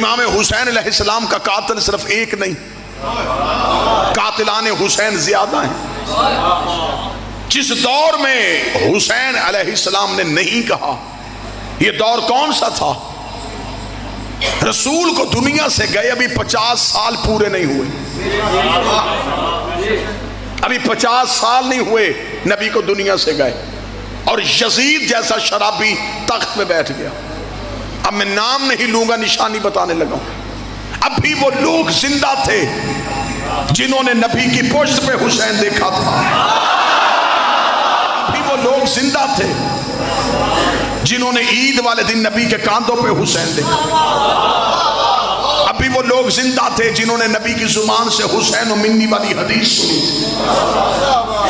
इमाम हुसैन अलैहिस्सलाम का कातिल सिर्फ एक नहीं, कातिलाने हुसैन ज्यादा हैं। जिस दौर में हुसैन अलैहिस्सलाम ने नहीं कहा, यह दौर कौन सा था? रसूल को दुनिया से गए अभी 50 साल पूरे नहीं हुए, अभी 50 साल नहीं हुए नबी को दुनिया से गए, और यजीद जैसा शराबी तख्त पे बैठ गया। अब मैं नाम नहीं लूंगा, निशानी बताने लगा। अब भी वो लोग जिंदा थे जिन्होंने नबी की पुश्त पे हुसैन देखा था। अभी वो लोग जिंदा थे जिन्होंने ईद वाले दिन नबी के कांधों पे हुसैन देखा। अभी वो लोग जिंदा थे जिन्होंने नबी की जुबान से हुसैन और मिन्नी वाली हदीस सुनी थी।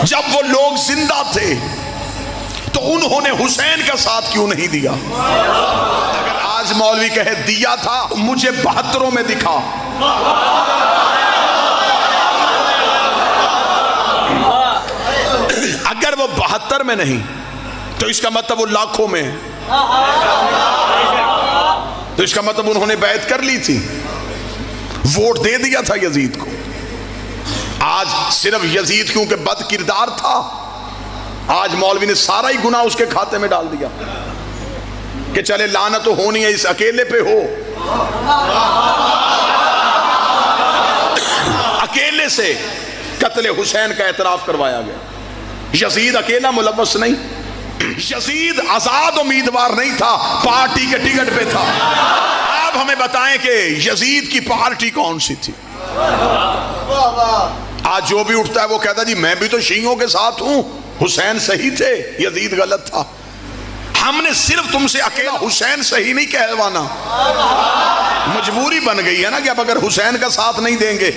जब वो लोग जिंदा थे तो उन्होंने हुसैन का साथ क्यों नहीं दिया? अगर आज मौलवी कहे दिया था, मुझे 72 में दिखा। अगर वो 72 में नहीं तो इसका मतलब वो लाखों में है, तो इसका मतलब उन्होंने बैत कर ली थी, वोट दे दिया था यजीद को। आज सिर्फ यजीद क्योंकि बद किरदार था, आज मौलवी ने सारा ही गुनाह उसके खाते में डाल दिया कि चले लानत तो होनी है, इस अकेले पे हो। अकेले से कत्ले हुसैन का एतराफ करवाया गया। यजीद अकेला मुलव्वस नहीं, यजीद आजाद उम्मीदवार नहीं था, पार्टी के टिकट पे था। आप हमें बताएं कि यजीद की पार्टी कौन सी थी? आज जो भी उठता है वो कहता जी मैं भी तो शीयों के साथ हूं, हुसैन सही थे, यजीद गलत था। हमने सिर्फ तुमसे अकेला हुसैन सही नहीं कहवाना, मजबूरी बन गई है ना कि अब अगर हुसैन का साथ नहीं देंगे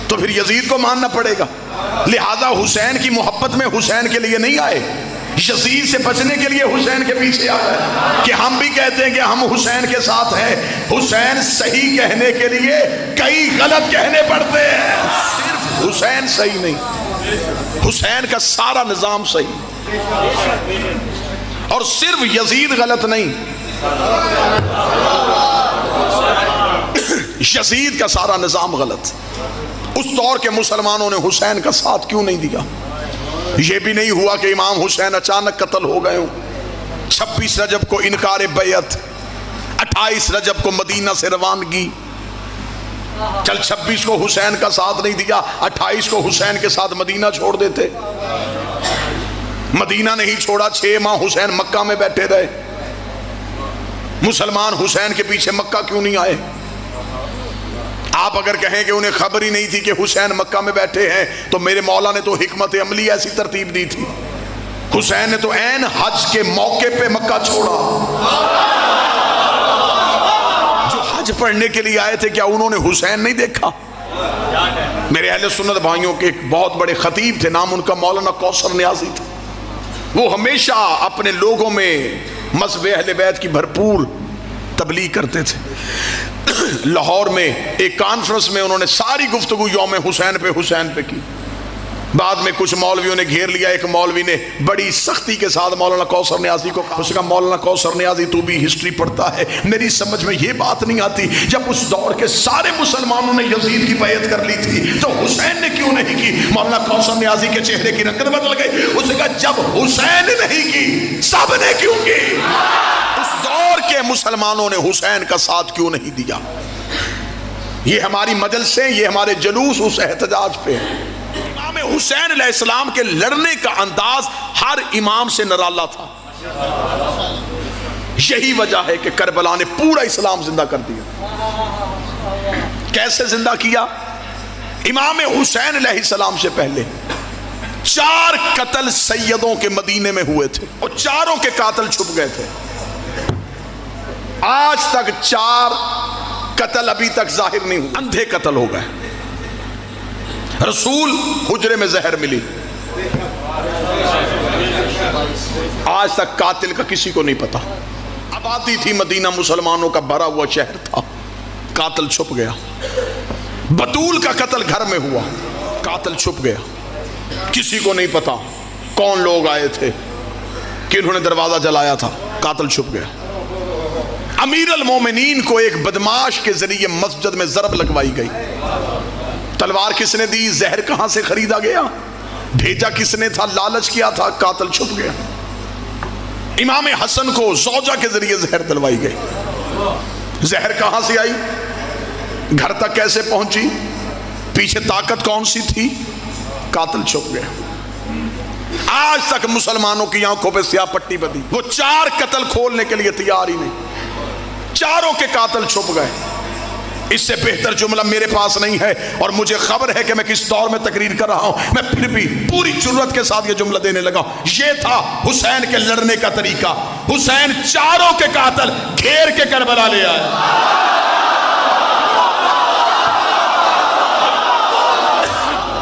तो फिर यजीद को मानना पड़ेगा। लिहाजा हुसैन की मोहब्बत में हुसैन के लिए नहीं आए, यजीद से बचने के लिए हुसैन के पीछे आ गए। कि हम भी कहते हैं कि हम हुसैन के साथ हैं, हुसैन सही कहने के लिए कई गलत कहने पड़ते हैं। सिर्फ हुसैन सही नहीं, हुसैन का सारा निजाम सही, और सिर्फ यजीद गलत नहीं, यजीद का सारा निजाम गलत। उस दौर के मुसलमानों ने हुसैन का साथ क्यों नहीं दिया? यह भी नहीं हुआ कि इमाम हुसैन अचानक कत्ल हो गए हों। 26 रजब को इनकार बैत, 28 रजब को मदीना से रवानगी। चल 26 को हुसैन का साथ नहीं दिया, 28 को हुसैन के साथ मदीना छोड़ देते। मदीना नहीं छोड़ा, 6 माह हुसैन मक्का में बैठे रहे। मुसलमान हुसैन के पीछे मक्का क्यों नहीं आए? आप अगर कहें कि उन्हें खबर ही नहीं थी कि हुसैन मक्का में बैठे हैं, तो मेरे मौला ने तो हिकमत अमली ऐसी तरतीब दी थी। हुसैन ने तो ऐन हज के मौके पे मक्का छोड़ा। जो हज पढ़ने के लिए आए थे, क्या उन्होंने हुसैन नहीं देखा? मेरे अहले सुन्नत भाइयों के एक बहुत बड़े खतीब थे, नाम उनका मौलाना कौसर नियाजी था। वो हमेशा अपने लोगों में मज़हब अहले बैत की भरपूर तबलीग करते थे। लाहौर में एक कॉन्फ्रेंस में उन्होंने सारी गुफ्तगू यौम हुसैन पे की। बाद में कुछ मौलवियों ने घेर लिया। एक मौलवी ने बड़ी सख्ती के साथ मौलाना कौसर नियाजी को कहा, उसका मौलाना कौसर नियाजी तू भी हिस्ट्री पढ़ता है, मेरी समझ में ये बात नहीं आती, जब उस दौर के सारे मुसलमानों ने यजीद की बैत कर ली थी तो हुसैन ने क्यों नहीं की? मौलाना कौसर नियाजी के चेहरे की रंगत बदल गई। उसने कहा जब हुसैन नहीं की सब ने क्यों की? उस दौर के मुसलमानों ने हुसैन का साथ क्यों नहीं दिया? ये हमारी मजलिसें, ये हमारे जुलूस उस एहतजाज पे है। इमाम हुसैन अलैहिस्सलाम के लड़ने का अंदाज हर इमाम से निराला था। यही वजह है कि करबला ने पूरा इस्लाम जिंदा कर दिया। कैसे जिंदा किया? इमाम हुसैन अलैहिस्सलाम से पहले 4 कत्ल सैयदों के मदीने में हुए थे और चारों के कातिल छुप गए थे। आज तक 4 कत्ल अभी तक जाहिर नहीं हुए, अंधे कत्ल हो गए। रसूल हुजरे में जहर मिली, आज तक कातिल का किसी को नहीं पता। आबादी थी मदीना, मुसलमानों का भरा हुआ शहर था, कातिल छुप गया। बतूल का कत्ल घर में हुआ, कातिल छुप गया, किसी को नहीं पता कौन लोग आए थे, किन्होंने दरवाजा जलाया था, कातिल छुप गया। अमीर अल मोमिनीन को एक बदमाश के जरिए मस्जिद में जरब लगवाई गई। तलवार किसने दी? जहर कहां से खरीदा गया? भेजा किसने था? लालच किया था, कातिल छुप गया। इमाम हसन को जौजा के जरिए जहर दिलवाई गई। जहर कहां से आई? घर तक कैसे पहुंची? पीछे ताकत कौन सी थी? कातिल छुप गया। आज तक मुसलमानों की आंखों पे स्याह पट्टी बंधी। वो 4 कत्ल खोलने के लिए तैयार ही नहीं, चारों के कातिल छुप गए। इससे बेहतर जुमला मेरे पास नहीं है और मुझे खबर है कि मैं किस दौर में तकरीर कर रहा हूं। मैं फिर भी पूरी जुर्रत के साथ ये जुमला देने लगा। ये था हुसैन के लड़ने का तरीका। हुसैन चारों के कातिल घेर के करबला ले आए।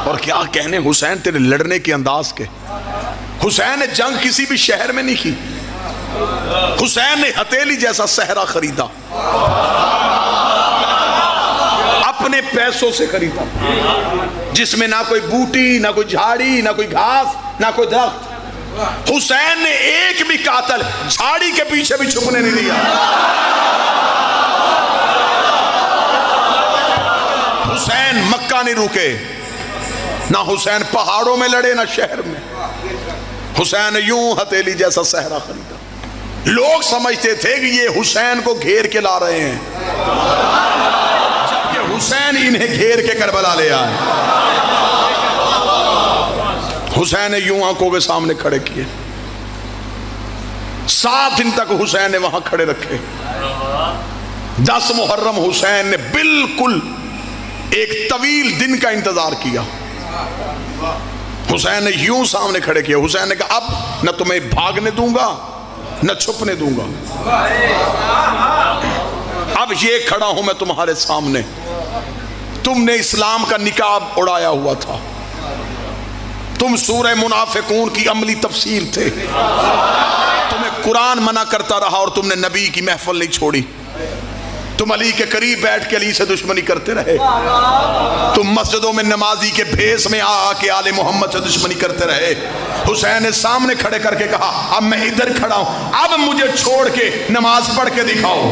और क्या कहने हुसैन तेरे लड़ने के अंदाज के। हुसैन ने जंग किसी भी शहर में नहीं की। हुसैन ने हथेली जैसा सहरा खरीदा, अपने पैसों से खरीदा, जिसमें ना कोई बूटी, ना कोई झाड़ी, ना कोई घास, ना कोई दरख्त। हुसैन ने एक भी कातिल झाड़ी के पीछे भी छुपने नहीं दिया। हुसैन मक्का नहीं रुके, ना हुसैन पहाड़ों में लड़े, ना शहर में। हुसैन यूं हथेली जैसा सहरा खरीदा। लोग समझते थे कि ये हुसैन को घेर के ला रहे हैं, जबकि हुसैन इन्हें घेर के करबला ले आए। हुसैन ने यूं आंखों के सामने खड़े किए। 7 दिन तक हुसैन ने वहां खड़े रखे। 10 मुहर्रम हुसैन ने बिल्कुल एक तवील दिन का इंतजार किया। हुसैन ने यूं सामने खड़े किया। हुसैन ने कहा अब न तुम्हें भागने दूंगा न छुपने दूंगा। अब ये खड़ा हूं मैं तुम्हारे सामने। तुमने इस्लाम का निकाब उड़ाया हुआ था। तुम सूरह मुनाफिकून की अमली तफसीर थे। तुम्हें कुरान मना करता रहा और तुमने नबी की महफिल नहीं छोड़ी। तुम अली के करीब बैठ के अली से दुश्मनी करते रहे। तुम मस्जिदों में नमाजी के भेस में आके आले मोहम्मद से दुश्मनी करते रहे। हुसैन ने सामने खड़े करके कहा अब मैं इधर खड़ा हूं, अब मुझे छोड़ के नमाज पढ़ के दिखाओ।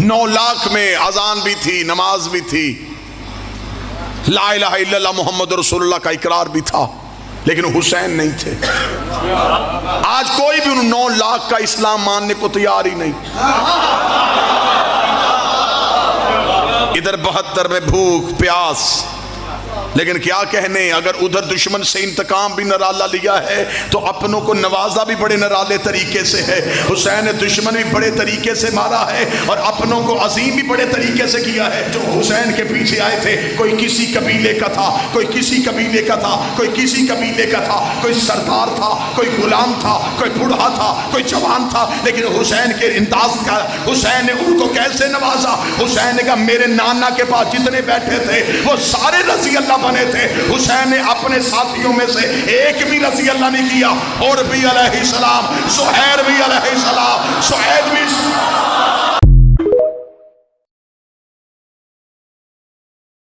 9 लाख में अजान भी थी, नमाज भी थी, ला इलाहा इल्लल्लाह मुहम्मद रसूलुल्लाह का इकरार भी था, लेकिन हुसैन नहीं थे। आज कोई भी उन 9 लाख का इस्लाम मानने को तैयार ही नहीं। इधर 72 में भूख प्यास, लेकिन क्या कहने, अगर उधर दुश्मन से इंतकाम भी नराला लिया है तो अपनों को नवाजा भी बड़े नराले तरीके से है। हुसैन ने दुश्मन भी बड़े तरीके से मारा है और अपनों को अजीम भी बड़े तरीके से किया है। जो हुसैन के पीछे आए थे, कोई किसी कबीले का था, कोई किसी कबीले का था, कोई किसी कबीले का था, कोई सरदार था, कोई गुलाम था, कोई बूढ़ा था, कोई जवान था, लेकिन हुसैन के इंदाज का हुसैन ने उनको कैसे नवाजा। हुसैन ने कहा मेरे नाना के पास जितने बैठे थे वो सारे रज़ी अल्लाह बने थे। हुसैन ने अपने साथियों में से एक भी रज़ी अल्लाह नहीं किया। और भी अलैहिस्सलाम, सुहैर भी अलैहिस्सलाम, सुहैद भी